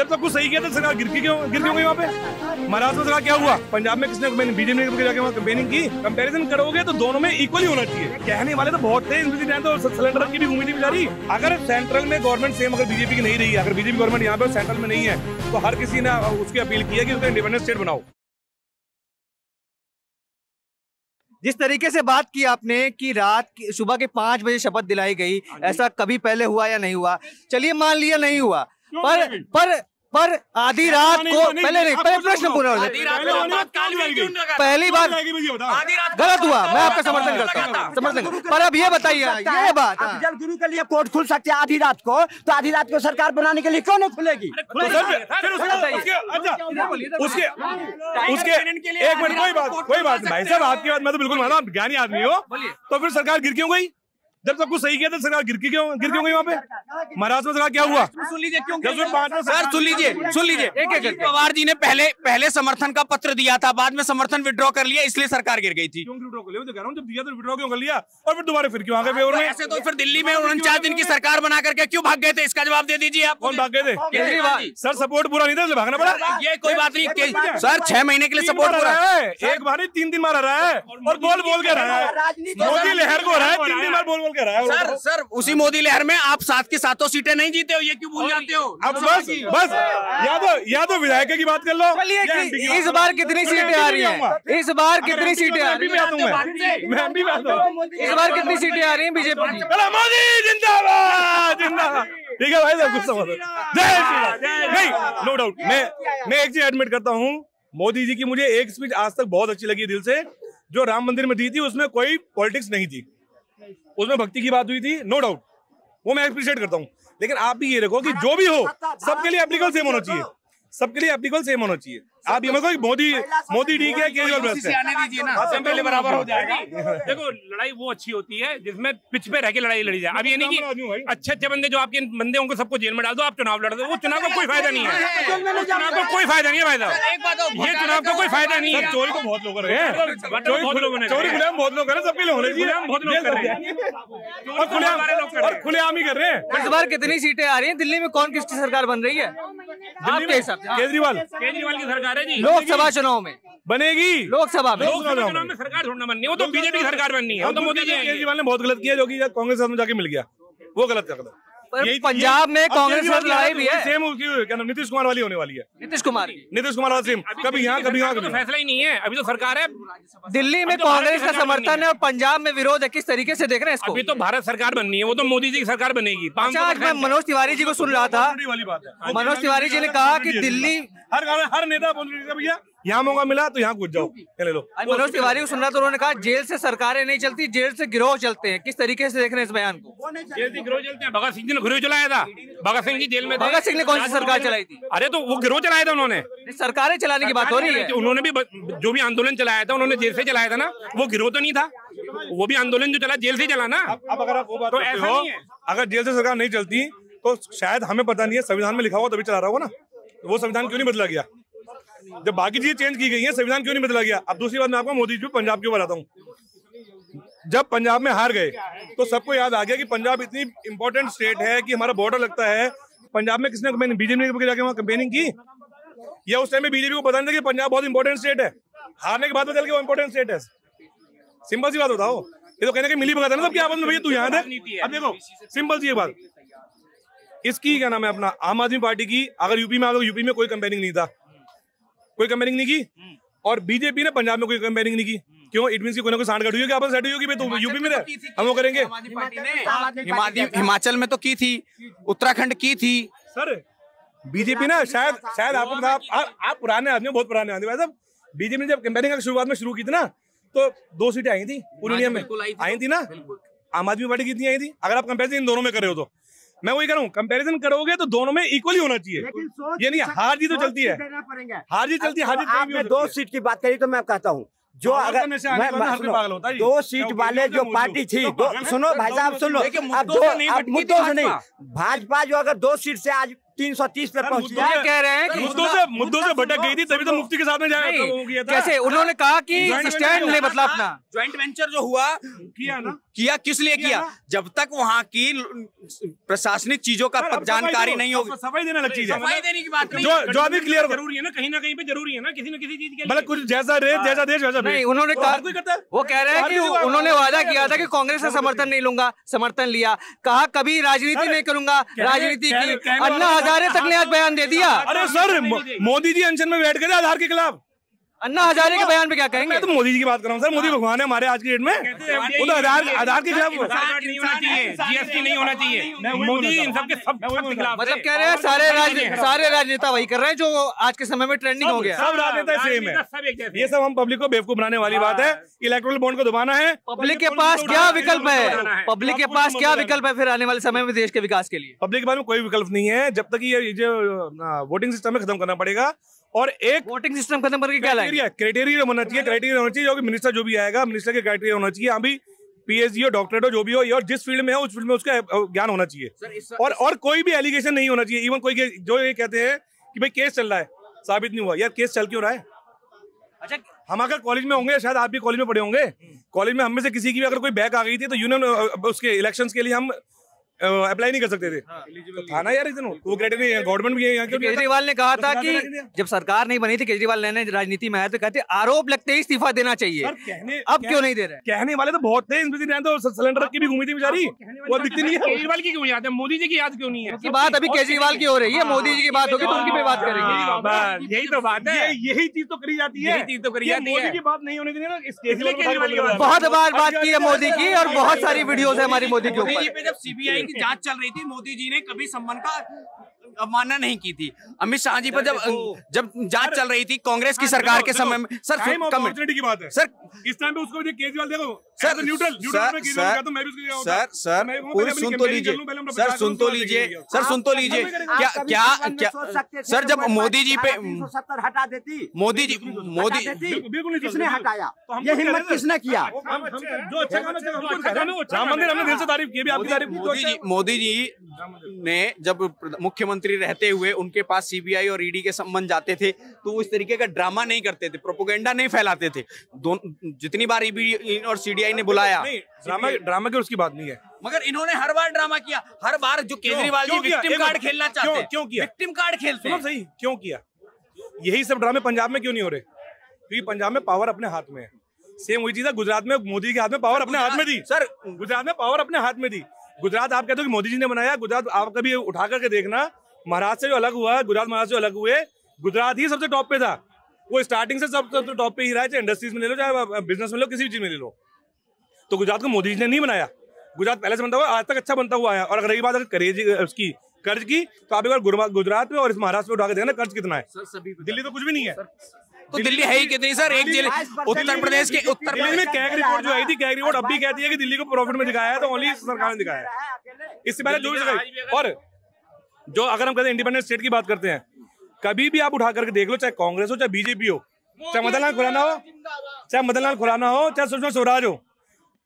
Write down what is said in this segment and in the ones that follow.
सब कुछ सही किया था सरकार गिर क्यों गई वहाँ पे? महाराष्ट्र में सरकार क्या हुआ? पंजाब में किसने बीजेपी ने जाके वहाँ कैंपेनिंग की? कंपैरिजन करोगे तो दोनों में इक्वली होना चाहिए। कहने वाले तो बहुत थे, तो सिलेंडर की भी घूमी थी बेचारी। अगर सेंट्रल में गवर्नमेंट सेम अगर बीजेपी की नहीं रही है, अगर बीजेपी गवर्नमेंट यहाँ पे सेंट्रल में नहीं है, तो हर किसी ने उसकी अपील की है कि उसका इंडिपेंडेंट स्टेट बनाओ। जिस तरीके से बात की आपने कि सुबह के 5 बजे शपथ दिलाई गई, ऐसा कभी पहले हुआ या नहीं हुआ? चलिए मान लिया नहीं हुआ, पर आधी रात को पहले प्रश्न पूरा हो जाए। पहली बार गलत हुआ, मैं आपका समर्थन करता हूँ, पर अब ये बताइए ये बात, जल गुरु के लिए कोर्ट खुल सकती है आधी रात को, तो आधी रात को सरकार बनाने के लिए क्यों नहीं खुलेगी? उसके एक मिनट, कोई बात भाई साहब, आपकी बात मैं तो बिल्कुल माना, आप ज्ञानी आदमी हो, तो फिर सरकार गिर क्यों गई? जब सब कुछ सही किया था सरकार गिर क्यों गई वहाँ पे? महाराष्ट्र में सरकार क्या हुआ? सुन लीजिए क्यों सर, सुन लीजिए एक पवार जी ने पहले समर्थन का पत्र दिया था, बाद में समर्थन विड्रॉ कर लिया, इसलिए सरकार गिर गई थी। क्यों विड्रॉ कर लिया? तो कह रहा हूं, जब दिया तो विड्रॉ क्यों कर लिया और फिर दोबारा फिर क्यों आ गए? ऐसे तो फिर दिल्ली में 49 दिन की सरकार बना करके क्यों भाग गए थे? इसका जवाब दे दीजिए आप। कौन भाग गए थे? केजरीवाल सर, सपोर्ट पूरा नहीं था इसलिए भागना पड़ा। ये कोई बात नहीं सर, 6 महीने के लिए सपोर्ट पूरा है, एक बार 3 बार रहा है और बोल के रहा है, मोदी लहर को रहा है, 3 बार बोल के रहा है। सर उसी मोदी लहर में आप 7 की 7 सीटें नहीं जीते हो, ये क्यों भूल जाते हो? अब बस या तो विधायक की बात कर लो। इस बार कितनी सीटें आ रही हैं? इस बार कितनी सीटें आ रही हैं? इस बार कितनी सीटें आ रही हैं बीजेपी की? मोदी जिंदाबाद जिंदाबाद। ठीक है भाई साहब, कुछ समझ नहीं, नो डाउट। मैं एक चीज एडमिट करता हूँ, मोदी जी की मुझे एक स्पीच आज तक बहुत अच्छी लगी दिल से, जो राम मंदिर में दी थी, उसमें कोई पॉलिटिक्स नहीं थी, उसमें भक्ति की बात हुई थी, नो डाउट, वो मैं अप्रिशिएट करता हूँ। लेकिन आप भी ये रखो कि जो भी हो सबके लिए एप्लीकेबल सेम होना चाहिए, सबके लिए एप्लीकेबल सेम होना चाहिए। आप ये मत कहो मोदी ठीक है, केजरीवाल बेस्ट है, पहले बराबर हो जाएगा। देखो, लड़ाई वो अच्छी होती है जिसमें पिच पे रह के लड़ाई लड़ी जाए। अब ये नहीं कि अच्छे बंदे जो आपके बंदे उनको सबको जेल में डाल दो, आप चुनाव लड़ दो, वो चुनाव का कोई फायदा नहीं है, चुनाव का कोई फायदा नहीं है भाई साहब, ये चुनाव का कोई फायदा नहीं है। चोरी तो बहुत लोग कर रहे हैं, चोरी खुलेआम बहुत लोग कर रहे हैं, सबके लिए होने चाहिए, बहुत लोग कर रहे हैं और खुलेआम ही कर रहे हैं। इस बार कितनी सीटें आ रही हैं? दिल्ली में कौन किसकी सरकार बन रही है आपके हिसाब से? केजरीवाल की सरकार है जी। लोकसभा चुनाव में बनेगी, लोकसभा में चुनाव में सरकार छोड़ना बननी है, वो तो बीजेपी की सरकार बननी है, वो तो मोदी जी। केजरीवाल ने बहुत गलत किया, जो कि कांग्रेस में जाके मिल गया, वो गलत कर दो। पंजाब में कांग्रेस की लड़ाई भी है, सेम क्या नाम, नीतीश कुमार वाली होने वाली है। नीतीश कुमार वाला सेम, कभी यहाँ कभी वहाँ, कभी फैसला ही नहीं है, अभी तो सरकार है। दिल्ली में कांग्रेस का समर्थन है और पंजाब में विरोध है, किस तरीके से देख रहे हैं इसको? अभी तो भारत सरकार बननी है, वो तो मोदी जी की सरकार बनेगी। मैं मनोज तिवारी जी को सुन रहा था, मनोज तिवारी जी ने कहा कि दिल्ली हर नेता भैया यहाँ मौका मिला तो यहाँ कूद जाओ, ले लो। मनोज तिवारी को सुन रहा था, उन्होंने कहा जेल से सरकारें नहीं चलती, जेल से गिरोह चलते हैं। किस तरीके से देख रहे हैं इस बयान को? जेल से गिरोह चलते हैं, भगत सिंह जी ने गिरोह चलाया था, भगत सिंह जी जेल में। भगत सिंह ने कौन सी सरकार चलाई थी? अरे तो वो गिरोह चलाया था उन्होंने, सरकारें चलाने की बात हो रही है। उन्होंने भी जो भी आंदोलन चलाया था उन्होंने जेल से चलाया था ना, वो गिरोह तो नहीं था, वो भी आंदोलन जो चला जेल से चला ना। अब अगर आप वो बात करते हो, अगर जेल से सरकार नहीं चलती तो शायद हमें पता नहीं है, संविधान में लिखा हुआ तभी चला रहा होगा ना, वो संविधान क्यों नहीं बदला गया? जब बाकी चीजें चेंज की गई हैं, संविधान क्यों नहीं बदला गया? अब दूसरी बात मैं आपको मोदी जी पंजाब के बताता हूँ। जब पंजाब में हार गए तो सबको याद आ गया कि पंजाब इतनी इंपॉर्टेंट स्टेट है कि हमारा बॉर्डर लगता है। पंजाब में किसने बीजेपी ने जाके वहाँ कैंपेनिंग की, या उस टाइम में बीजेपी को पता नहीं था कि पंजाब बहुत इंपॉर्टेंट स्टेट है? हारने के बाद में चल के वो इंपॉर्टेंट स्टेट है। सिंपल सी बात बताओ, ये तो कहने की मिली भगत है ना सबकी आपस में, भैया तू यहाँ है। अब देखो सिंपल सी बात, इसकी क्या नाम है अपना आम आदमी पार्टी की, अगर यूपी में आ गए, यूपी में कोई कैंपेनिंग नहीं था, कोई कैंपेनिंग नहीं की, और बीजेपी ने पंजाब में कोई कैंपेनिंग नहीं की। क्यों? इट मींस कि कोई ना कोई सांठ होगी, आपस सेट होगी, तो यूपी में हम वो करेंगे। हिमाचल में तो की थी, उत्तराखंड की थी सर बीजेपी ना, शायद आपको आप पुराने आदमी, बहुत पुराने आदमी साहब, बीजेपी ने जब कैंपेनिंग शुरुआत में शुरू की थी ना, तो 2 सीटें आई थी पूरी इंडिया में, आई थी ना। आम आदमी पार्टी कितनी आई थी? अगर आप कंपेरिजन इन दोनों में कर रहे हो तो मैं वही कह रहा हूँ, कंपैरिजन करोगे तो दोनों में इक्वली होना चाहिए। ये नहीं हार जीत तो चलती है, हार जीत चलती है, हार जीत। आपने 2 सीट की बात करी तो मैं कहता हूँ, जो अगर 2 सीट वाले जो पार्टी थी, सुनो भाई साहब सुन लो, अब मुद्दों से नहीं, भाजपा जो अगर 2 सीट से आज 330 पे पहुंची ये है। कह रहे हैं कि मुद्दों से भटक गई थी, तभी तो मुफ्ती के साथ में जाया था। कैसे उन्होंने कहा कि स्टैंड नहीं बदला अपना। ज्वाइंट वेंचर जो हुआ किया किस लिए किया? जब तक वहाँ की प्रशासनिक चीजों का जानकारी नहीं होगी, सफाई देना अलग चीज है, सफाई देने की बात नहीं, जो अभी क्लियर जरूरी है ना, कहीं ना कहीं पे जरूरी है ना, किसी न किसी चीज के लिए। मतलब कुछ जैसा रेट जैसा देश वैसा नहीं, उन्होंने कहा, वो कह रहे हैं कि उन्होंने वादा किया था कि कांग्रेस का समर्थन नहीं लूंगा, समर्थन लिया, कहा कभी राजनीति नहीं करूंगा, राजनीति की। अन्ना हजारे तक ने आज बयान दे दिया। अरे सर, मोदी जी अनशन में बैठ गए आधार के खिलाफ। अन्ना हजारे के बयान पे क्या कहेंगे? मैं तो मोदी जी की बात कर रहा हूँ सर, मोदी भगवान है हमारे आज की डेट में। वो तो आधार के खिलाफ नहीं होना चाहिए, जीएसटी नहीं होना चाहिए, मोदी इन सबके सब खिलाफ। मतलब कह रहे हैं सारे राजनेता वही कर रहे हैं जो आज के समय में ट्रेंडिंग हो गया। सब राजनेता सेम है, ये सब हम पब्लिक को बेवकूफ बनाने वाली बात है। इलेक्ट्रोल बॉन्ड को दबाना है। पब्लिक के पास क्या विकल्प है? पब्लिक के पास क्या विकल्प है फिर आने वाले समय में देश के विकास के लिए? पब्लिक के पास में कोई विकल्प नहीं है जब तक ये जो वोटिंग सिस्टम है खत्म करना पड़ेगा। और एक वोटिंग सिस्टम खत्म करके क्या लाएंगे? क्राइटेरिया होना चाहिए, क्राइटेरिया होना चाहिए जो कि मिनिस्टर जो भी आएगा, मिनिस्टर के क्राइटेरिया होना चाहिए। अभी पीएचडी हो, डॉक्टरेट हो, जो भी हो, और जिस फील्ड में है उस फील्ड में उसका ज्ञान होना चाहिए। और कोई भी एलिगेशन नहीं होना चाहिए। इवन कोई जो ये कहते हैं कि भाई केस चल रहा है, साबित नहीं हुआ, यार केस चल क्यों रहा है? अच्छा, हम अगर कॉलेज में होंगे, शायद आप भी कॉलेज में पढ़े होंगे, कॉलेज में हम में से किसी की भी अगर कोई बैक आ गई थी तो यूनियन उसके इलेक्शंस के लिए हम अप्लाई नहीं कर सकते थे। तो था ना यार वो क्राइटेरिया गवर्नमेंट भी है। केजरीवाल ने कहा था कि जब सरकार नहीं बनी थी, केजरीवाल ने राजनीति में आया तो कहते आरोप लगते ही इस्तीफा देना चाहिए। अब क्यों नहीं दे रहे? कहने वाले तो बहुत थे, तो सिलेंडर की भी घूमी थी बेचारी, वो दिखती नहीं है। केजरीवाल की क्यों याद है, मोदी जी की याद क्यों नहीं है? की बात अभी केजरीवाल की हो रही है, मोदी जी की बात होगी तो उनकी भी बात करेंगे। यही तो बात है, यही चीज तो करी जाती है, चीज तो करी जाती है। मोदी की बात नहीं होने देनी ना, इस केजरीवाल की बहुत बार बात की है मोदी की, और बहुत सारी वीडियोस है हमारी मोदी के ऊपर। जब सीबीआई की जांच चल रही थी, मोदी जी ने कभी सम्मान का अवमानना नहीं की थी। अमित शाह जी पर जब जांच चल रही थी कांग्रेस की सरकार के समय में, सर अपॉर्चुनिटी की बात है सर, इस टाइम पे उसको केजरीवाल देखो सर, न्यूट्रल सुन तो लीजिए सर, सुन तो लीजिए सर, सुन तो लीजिए। क्या सर, जब मोदी जी पे 270 हटा देती, मोदी किसने हटाया? ये हिम्मत किसने किया? जो अच्छा काम है, राम मंदिर हमने दिल से तारीफ की, भी आपकी तारीफ। मोदी जी ने जब मुख्यमंत्री रहते हुए उनके पास सीबीआई और ईडी के संबंध जाते थे तो वो इस तरीके का ड्रामा नहीं करते थे, प्रोपोगेंडा नहीं फैलाते थे। जितनी बार ईडी और सीबीआई ने बुलाया, ड्रामा की उसकी बात नहीं है, मगर इन्होंने हर बार ड्रामा किया। हर बार जो केजरीवाल जी विक्टिम कार्ड खेलना चाहते हैं, क्यों किया? विक्टिम कार्ड खेलते हैं। सही क्यों किया? यही सब ड्रामे पंजाब में क्यों नहीं हो रहे? क्योंकि पंजाब में पावर अपने हाथ में है। सेम वही चीज है, गुजरात में मोदी के हाथ में पावर अपने हाथ में थी सर, गुजरात में पावर अपने हाथ में थी। गुजरात आप कहते हो कि मोदी जी ने बनाया, गुजरात आप कभी उठा करके देखना, महाराष्ट्र से जो अलग हुआ, गुजरात महाराष्ट्र से अलग हुए, गुजरात ही सबसे टॉप पे था। वो स्टार्टिंग से सबसे टॉप पे ही रहा है, चाहे इंडस्ट्रीज में ले लो, चाहे बिजनेस में ले लो, किसी भी चीज में ले लो। तो गुजरात को मोदी जी ने नहीं बनाया, गुजरात पहले से बनता हुआ आज तक अच्छा बनता हुआ है। और अगर रही बात अगर उसकी कर्ज की, तो आप एक बार गुजरात में और इस महाराष्ट्र में उठा के देखना कर्ज कितना है। दिल्ली तो कुछ भी नहीं है। तो दिल्ली है ही कितनी सर? एक जिले उत्तर प्रदेश में कैग रिपोर्ट जो आई थी, कैग रिपोर्ट अब भी कहती है कि दिल्ली को प्रॉफिट में दिखाया है, तो ओनली सरकार ने दिखाया है। इससे पहले जो भी, और जो अगर हम कहते हैं इंडिपेंडेंट स्टेट की बात करते हैं, कभी भी आप उठा करके देख लो, चाहे कांग्रेस हो, चाहे बीजेपी हो, चाहे मदन लाल खुराना हो, चाहे सुषमा स्वराज हो,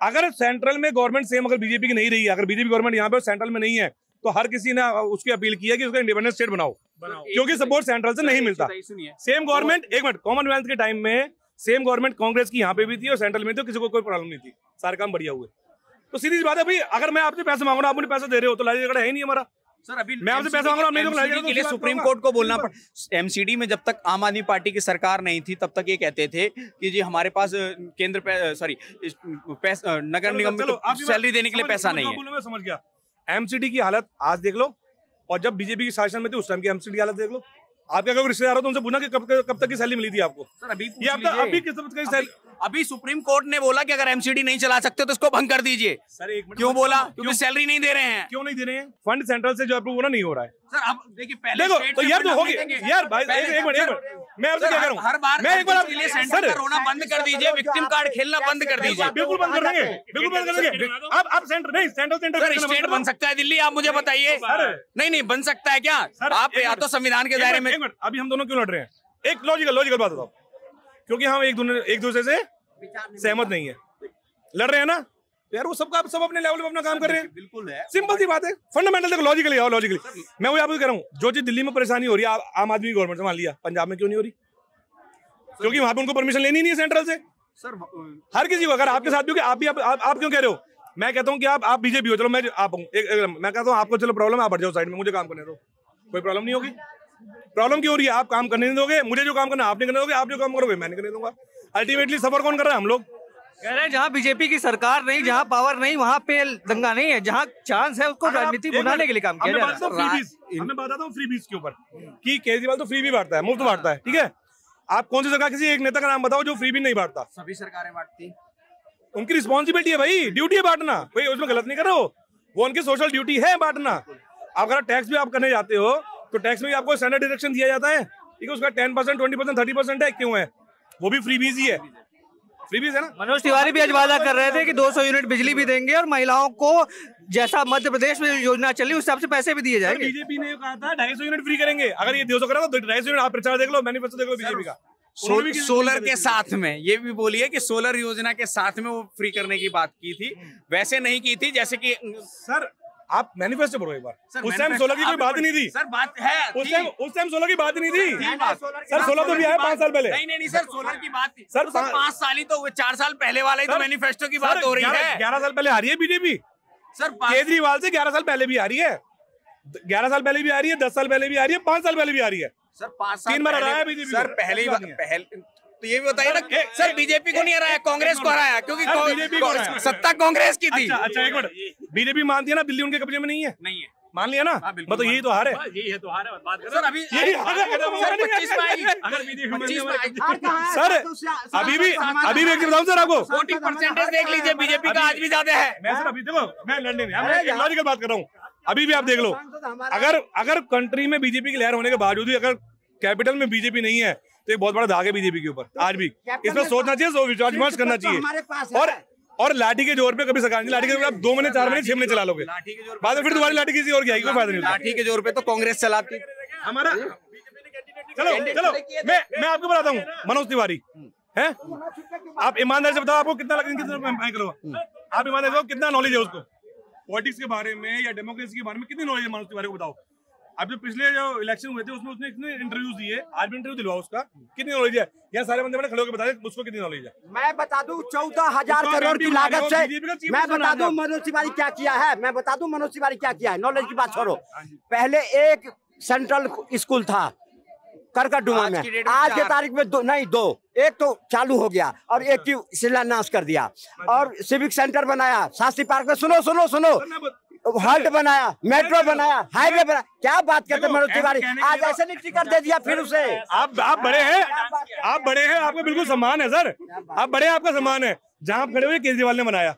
अगर सेंट्रल में गवर्नमेंट सेम अगर बीजेपी की नहीं रही है, अगर बीजेपी गवर्नमेंट यहाँ पे सेंट्रल में नहीं है, तो हर किसी ने उसकी अपील की है कि उसका इंडिपेंडेंट स्टेट बनाओ, क्योंकि सपोर्ट सेंट्रल से नहीं मिलता। सेम गवर्नमेंट, एक मिनट, कॉमनवेल्थ के टाइम में सेम गवर्नमेंट कांग्रेस की यहाँ पे भी थी और सेंट्रल में थी, किसी को कोई प्रॉब्लम नहीं थी, सारे काम बढ़िया हुए। तो सीधी बात है भाई, अगर मैं आपसे पैसे मांग रहा हूँ, आप मुझे पैसे दे रहे हो, तो लड़ाई झगड़ा है ही नहीं हमारा। सर अभी मैं आपसे पैसा मांग रहा हूं, नहीं तो लड़ाई झगड़ा के लिए सुप्रीम कोर्ट को बोलना पड़ा। एमसीडी में जब तक आम आदमी पार्टी की सरकार नहीं थी, तब तक ये कहते थे कि जी हमारे पास केंद्र पे सॉरी नगर निगम में सैलरी देने के लिए पैसा नहीं है। मैं समझ गया। एमसीडी की हालत आज देख लो, और जब बीजेपी की शासन में थी उस टाइम की एमसीडी की हालत देख लो। आपके अगर रिश्तेदार हो तो उनसे पूछना कि कब तक की सैलरी मिली थी आपको? सर अभी सुप्रीम कोर्ट ने बोला कि अगर एमसीडी नहीं चला सकते तो इसको भंग कर दीजिए। सर एक मिनट, क्यों बोला? क्योंकि सैलरी नहीं दे रहे हैं। क्यों नहीं दे रहे हैं? फंड सेंट्रल से जो अप्रूव होना नहीं हो रहा है। सर अब देखिए, पहले देखो तो यार तो होगी यार भाई, एक मिनट मैं आपसे क्या कह रहा हूं, हर बार मैं एक बार के लिए सेंटर का रोना बंद कर दीजिए, विक्टिम कार्ड खेलना बंद कर दीजिए। बिल्कुल बंद कर देंगे, बिल्कुल बंद कर देंगे। आप सेंटर नहीं, सेंटर स्टेट बन सकता है दिल्ली, आप मुझे बताइए। नहीं बन सकता है क्या? आप या तो संविधान के दायरे में। अभी हम दोनों क्यों लड़ रहे हैं? एक लॉजिकल बात बताओ, क्योंकि हम एक दूसरे से सहमत नहीं है, लड़ रहे हैं ना, यार वो सब अपने लेवल पे अपना काम कर रहे हैं। बिल्कुल है, सिंपल सी बात है, फंडामेंटल देखो, लॉजिकली आओ, लॉजिकली मैं वो आपको कह रहा हूँ, जो चीज दिल्ली में परेशानी हो रही है आम आदमी की गवर्नमेंट से, मान लिया पंजाब में क्यों नहीं हो रही? क्योंकि वहां पे उनको परमिशन लेनी नहीं है सेंट्रल से। सर हर किसी को, अगर आपके साथ भी आप क्यों कह रहे हो? मैं कहता हूँ कि आप बीजेपी हो, चलो मैं आप हूँ, मैं कहता हूँ आपको चलो प्रॉब्लम है, आप हट जाओ साइड में, मुझे काम करने दो, कोई प्रॉब्लम नहीं होगी। प्रॉब्लम क्यों हो रही है? आप काम करने नहीं दोगे, मुझे जो काम करना आप नहीं करने दोगे, आप जो काम करोगे मैं नहीं करने दूंगा। अल्टीमेटली सफर कौन कर रहा है? हम लोग कह रहे हैं जहाँ बीजेपी की सरकार नहीं, जहाँ पावर नहीं, वहाँ पे दंगा नहीं है, जहाँ चांस है उसको राजनीति बनाने के लिए काम किया जा रहा है। मैं बताता हूँ फ्री बीज के ऊपर कि केजरीवाल तो फ्री भी बांटता है, मुफ्त बांटता है, ठीक है। आप कौन सी सरकार, किसी एक नेता का नाम बताओ जो फ्री भी नहीं बांटता? सभी सरकारें बांटती, उनकी रिस्पॉन्सिबिलिटी है भाई, ड्यूटी है बांटना, कोई उसमें गलत नहीं कर रहे हो, वो उनकी सोशल ड्यूटी है बांटना। अगर टैक्स भी आप करने जाते हो तो टैक्स में भी आपको स्टैंडर्ड डिडक्शन दिया जाता है, ठीक है, उसका 10%, 20%, 30% है, क्यों है? वो भी फ्री बीज ही है, फ्री बीज है ना। मनोज तिवारी भी आज वादा कर रहे थे कि 200 यूनिट बिजली भी देंगे और महिलाओं को जैसा मध्य प्रदेश में योजना चली उस हिसाब से पैसे भी दिए जाएंगे। बीजेपी ने कहा था 250 यूनिट फ्री करेंगे, अगर ये 200 करा तो 250 यूनिट, आप प्रचार देख लो, मैनिफेस्टो देख लो बीजेपी का। सोलर के साथ में ये भी बोलिए कि सोलर योजना के साथ में वो फ्री करने की बात की थी, वैसे नहीं की थी जैसे कि सर आप मैनिफेस्टो पढ़ो एक बार, उस टाइम सोलर की कोई बात नहीं थी सर, बात है उस टाइम सोलर की बात नहीं थी सर, सोलर तो भी आया 5 साल पहले। नहीं सर, सोलर की बात थी सर, 5 साल ही तो हुए, 4 साल पहले वाले तो मैनिफेस्टो की बात हो रही है। 11 साल पहले आ रही है बीजेपी सर, केजरीवाल से 11 साल पहले भी आ रही है, 11 साल पहले भी आ रही है, 10 साल पहले भी आ रही है, 5 साल पहले भी आ रही है सर, 5 साल 3 बार हराया है बीजेपी सर, पहले तो ये भी बताइए ना सर, बीजेपी को नहीं हराया, कांग्रेस को हराया, क्योंकि सत्ता कांग्रेस की थी। अच्छा एक मिनट, बीजेपी मानती है ना दिल्ली उनके कब्जे में नहीं है? नहीं है, मान लिया ना, मतलब यही तो हार है, यही है तो हार है। बात सर अभी यही सर अभी भी एक बताऊं सर आपको, 40% देख लीजिए, बीजेपी का आज भी ज्यादा है। मैं सर अभी देखो, मैं लड़ने नहीं, लॉजिकल बात कर रहा हूँ, अभी भी आप देख लो, अगर कंट्री में बीजेपी की लहर होने के बावजूद भी अगर कैपिटल में बीजेपी नहीं है तो एक बहुत बड़ा दाग है बीजेपी के ऊपर आज भी। इसमें सोचना चाहिए, विचार विमर्श करना चाहिए, और लाठी के जोर पे कभी सरकार नहीं, लाठी के जोर पे आप 2 महीने 4 महीने 6 महीने चला लोगे, बाद में फिर दोबारा लाठी किसी और की आएगी, कोई फायदा नहीं। लाठी के जोर पे तो कांग्रेस चलाती हमारा। चलो मैं आपको बताता हूँ, मनोज तिवारी है, आप ईमानदारी से बताओ आपको कितना करो, आप ईमानदारी से बताओ कितना नॉलेज है उसको पॉलिटिक्स के बारे में या डेमोक्रेसी के बारे में, कितनी नॉलेज है मनोज तिवारी को बताओ। अब जो पिछले जो इलेक्शन हुए थे उसमें उसने कितने इंटरव्यूज दिए, आज भी इंटरव्यू दिलवा, उसका कितनी नॉलेज है? यहाँ सारे बंदे मैंने खड़े होकर बताया उसको कितनी नॉलेज है। मैं बता दूं 14,000 करोड़ की लागत से, मैं बता दूं मनोज तिवारी क्या किया है, मैं बता दूं मनोज तिवारी क्या किया है। नॉलेज की बात छोड़ो, पहले एक सेंट्रल स्कूल था करकटडुमा में, आज के तारीख में 2, एक तो चालू हो गया और एक की शिलान्यास कर दिया, और सिविक सेंटर बनाया शास्त्री पार्क में, सुनो हॉल्ट बनाया, मेट्रो बनाया, हाईवे बनाया। क्या बात करते मनोज तिवारी, आज ऐसे नहीं टिकट दे दिया फिर उसे। आप बड़े हैं, आपका बिल्कुल सम्मान है सर, आप बड़े हैं, आपका सम्मान है, जहाँ आप खड़े हुए केजरीवाल ने बनाया,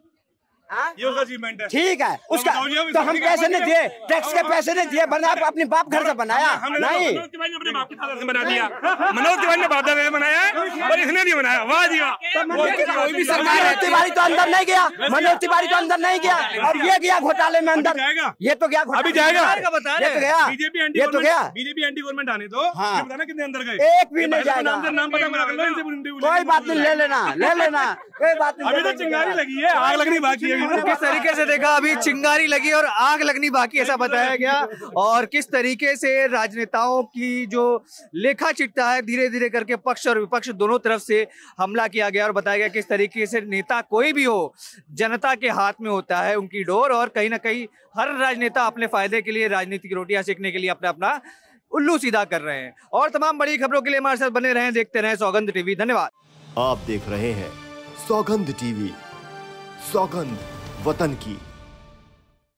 ये उसका अचीवमेंट है, ठीक है। उसका तो हम पैसे नहीं दिए, टैक्स के पैसे नहीं दिए, बनाया अपने बाप घर से बनाया नहीं। मनोज तिवारी ने अपने बाप के दादा से बना दिया, मनोज तिवारी ने बाप दादा से बनाया और इसने नहीं बनाया, वाह जी वाह। मनोज तिवारी तो अंदर नहीं गया, मनोज तिवारी तो अंदर नहीं गया, और ये गया घोटाले में अंदर, ये तो गया अभी जाएगा, ये तो गया, ये तो गया। बीजेपी एंटी गवर्नमेंट आने तो बताना कितने अंदर गए, एक भी नहीं जाएगा, नाम पता कोई बात नहीं, ले लेना कोई बात नहीं। अभी तो चिंगारी लगी है, आग लगनी बाकी है। किस तरीके से देखा, अभी चिंगारी लगी और आग लगनी बाकी, ऐसा बताया गया, और किस तरीके से राजनेताओं की जो लेखा चिट्ठा है धीरे धीरे करके पक्ष और विपक्ष दोनों तरफ से हमला किया गया, और बताया गया किस तरीके से नेता कोई भी हो जनता के हाथ में होता है उनकी डोर, और कहीं ना कहीं हर राजनेता अपने फायदे के लिए राजनीतिक रोटियां सेकने के लिए अपना उल्लू सीधा कर रहे हैं। और तमाम बड़ी खबरों के लिए हमारे साथ बने रहें, देखते रहें सौगंध टीवी। धन्यवाद। आप देख रहे हैं सौगंध टीवी, सौगंध वतन की।